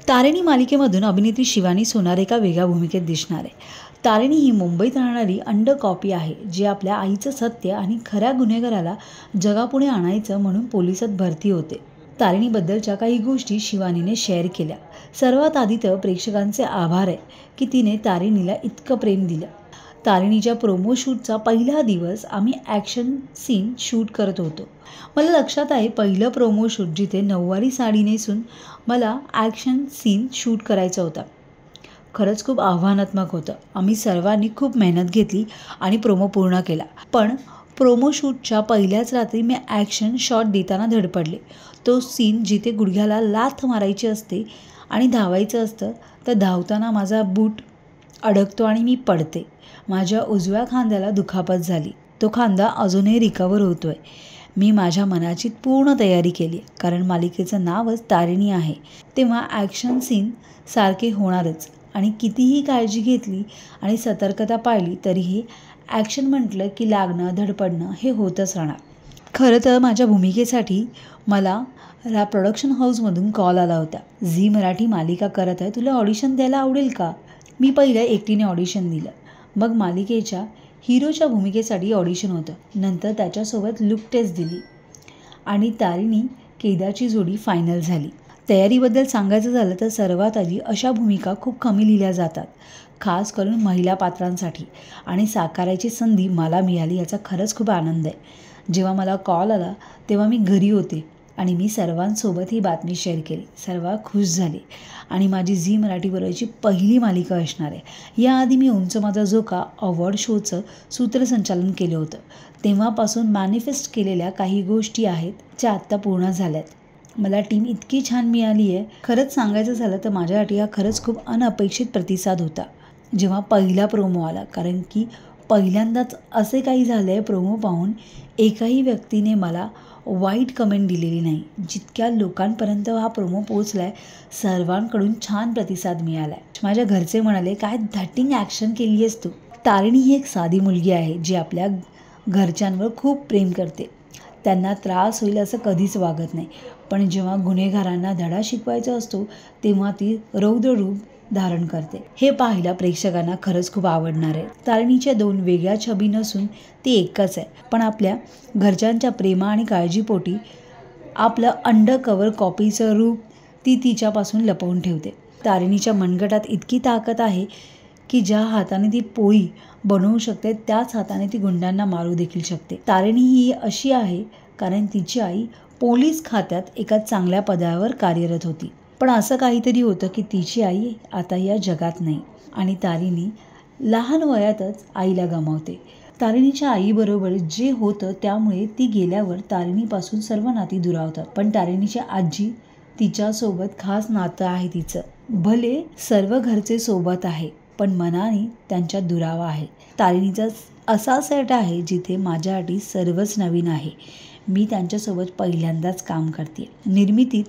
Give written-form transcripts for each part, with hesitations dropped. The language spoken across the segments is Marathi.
तारिणी मालिकेमधून अभिनेत्री शिवानी सोनार एका वेगळ्या भूमिकेत दिसणार आहे. तारिणी ही मुंबईत राहणारी अंड कॉपी आहे, जी आपल्या आईचं सत्य आणि खऱ्या गुन्हेगाराला जगापुढे आणायचं म्हणून पोलिसात भरती होते. तारिणीबद्दलच्या काही गोष्टी शिवानीने शेअर केल्या. सर्वात आधी तर प्रेक्षकांचे आभार आहे की तिने तारिणीला इतकं प्रेम दिलं. तारिणीच्या प्रोमो शूटचा पहिला दिवस आम्ही ॲक्शन सीन शूट करत होतो. मला लक्षात आहे, पहिलं प्रोमो शूट जिथे नऊवारी साडी नेसून मला ॲक्शन सीन शूट करायचा होता. खरंच खूप आव्हानात्मक होतं. आम्ही सर्वांनी खूप मेहनत घेतली आणि प्रोमो पूर्ण केला. पण प्रोमो शूटच्या पहिल्याच रात्री मी ॲक्शन शॉट देताना धडपडले. तो सीन जिथे गुडघ्याला लाथ मारायची असते आणि धावायचं असतं, तर धावताना माझा बूट अडकतो आणि मी पडते. माझ्या उजव्या खांद्याला दुखापत झाली. तो खांदा अजूनही रिकवर होतोय. मी माझ्या मनाची पूर्ण तयारी केली, कारण मालिकेचं नावच तारिणी आहे. तेव्हा ॲक्शन सीन सारखे होणारच आणि कितीही काळजी घेतली आणि सतर्कता पाळली तरीही ॲक्शन म्हटलं की लागणं, धडपडणं हे होतच राहणार. खरं तर माझ्या भूमिकेसाठी मला प्रोडक्शन हाऊसमधून कॉल आला होता. झी मराठी मालिका करत आहे, तुला ऑडिशन द्यायला आवडेल का? मी पहिलं एकटीने ऑडिशन दिलं. मग मालिकेच्या हिरोच्या भूमिकेसाठी ऑडिशन होतं. नंतर त्याच्यासोबत लुक टेस्ट दिली आणि तारिणी केदारची जोडी फायनल झाली. तयारीबद्दल सांगायचं झालं तर सर्वात आधी अशा भूमिका खूप कमी लिहिल्या जातात, खास करून महिला पात्रांसाठी, आणि साकारायची संधी मला मिळाली याचा खरंच खूप आनंद आहे. जेव्हा मला कॉल आला तेव्हा मी घरी होते आणि मी सर्वांसोबत ही बातमी शेअर केली. सर्व खुश झाले आणि माझी झी मराठीवरची पहिली मालिका असणार आहे. याआधी मी उंच माझा झोका अवॉर्ड शोचं सूत्रसंचालन केलं होतं. तेव्हापासून मॅनिफेस्ट केलेल्या काही गोष्टी आहेत ज्या आत्ता पूर्ण झाल्यात. मला टीम इतकी छान मिळाली आहे. खरंच सांगायचं झालं तर माझ्यासाठी हा खरंच खूप अनपेक्षित प्रतिसाद होता जेव्हा पहिला प्रोमो आला, कारण की पहिल्यांदाच असे काही झालं आहे प्रोमो पाहून एकाही व्यक्तीने मला वाईट कमेंट दिलेली नाही. जितक्या लोकांपर्यंत हा प्रोमो पोचला आहे, सर्वांकडून छान प्रतिसाद मिळाला आहे. माझ्या घरचे म्हणाले, काय धटिंग ॲक्शन केली आहेस तू. तारिणी ही एक साधी मुलगी आहे जी आपल्या घरच्यांवर खूप प्रेम करते. त्यांना त्रास होईल असं कधीच वागत नाही. पण जेव्हा गुन्हेगारांना धडा शिकवायचा असतो तेव्हा ती रौद्र रूप धारण करते. हे पाहायला प्रेक्षकांना खरंच खूप आवडणार आहे. तारिणीच्या दोन वेगळ्या छबी नसून ती एकच आहे, पण आपल्या घरच्यांच्या प्रेमा आणि काळजीपोटी आपलं अंडर कव्हर कॉपीचं रूप ती तिच्यापासून लपवून ठेवते. तारिणीच्या मनगटात इतकी ताकद आहे की ज्या हाताने ती पोळी बनवू शकते त्याच हाताने ती गुंडांना मारू देखील शकते. तारिणी ही अशी आहे कारण तिची आई पोलीस खात्यात एका चांगल्या पदावर कार्यरत होती. पण असं काहीतरी होतं की तिची आई आता या जगात नाही आणि तारिणी लहान वयातच आईला गमावते. तारिणीच्या आईबरोबर जे होतं त्यामुळे ती गेल्यावर तारिणीपासून सर्व नाती दुरावतात. पण तारिणीची आजी तिच्यासोबत खास नातं आहे तिचं. भले सर्व घरचे सोबत आहे पण मनाने त्यांच्यात दुरावा आहे. तारिणीचा असा सेट आहे जिथे माझ्यासाठी सर्वच नवीन आहे. मी त्यांच्यासोबत पहिल्यांदाच काम करते. निर्मितीत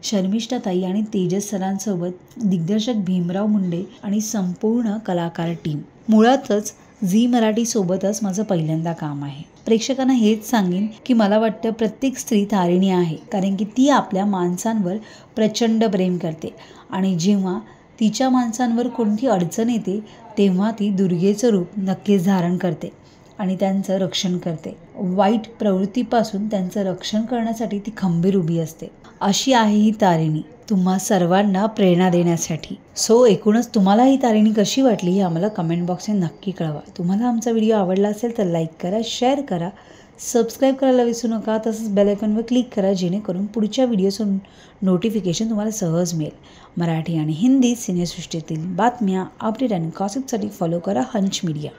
शर्मिष्ठाताई आणि तेजस सरांसोबत दिग्दर्शक भीमराव मुंडे आणि संपूर्ण कलाकार टीम. मुळातच झी मराठीसोबतच माझं पहिल्यांदा काम आहे. प्रेक्षकांना हेच सांगेन की मला वाटतं प्रत्येक स्त्री तारिणी आहे, कारण की ती आपल्या माणसांवर प्रचंड प्रेम करते आणि जेव्हा तिच्या माणसांवर कोणती अडचण येते तेव्हा ती दुर्गेचं रूप नक्कीच धारण करते आणि त्यांचं रक्षण करते. वाईट प्रवृत्तीपासून त्यांचं रक्षण करण्यासाठी ती खंबीर उभी असते. अशी आहे ही तारिणी तुम्हा सर्वांना प्रेरणा देण्यासाठी. सो एकूणच तुम्हाला ही तारिणी कशी वाटली हे आम्हाला कमेंट बॉक्सने नक्की कळवा. तुम्हाला आमचा व्हिडिओ आवडला असेल तर लाईक करा, शेअर करा, सबस्क्राईब करायला विसरू नका. तसंच बेल आयकॉनवर क्लिक करा जेणेकरून पुढच्या व्हिडिओचं नोटिफिकेशन तुम्हाला सहज मिळेल. मराठी आणि हिंदी सिनेसृष्टीतील बातम्या, अपडेट आणि गॉसिपसाठी फॉलो करा हंच मीडिया.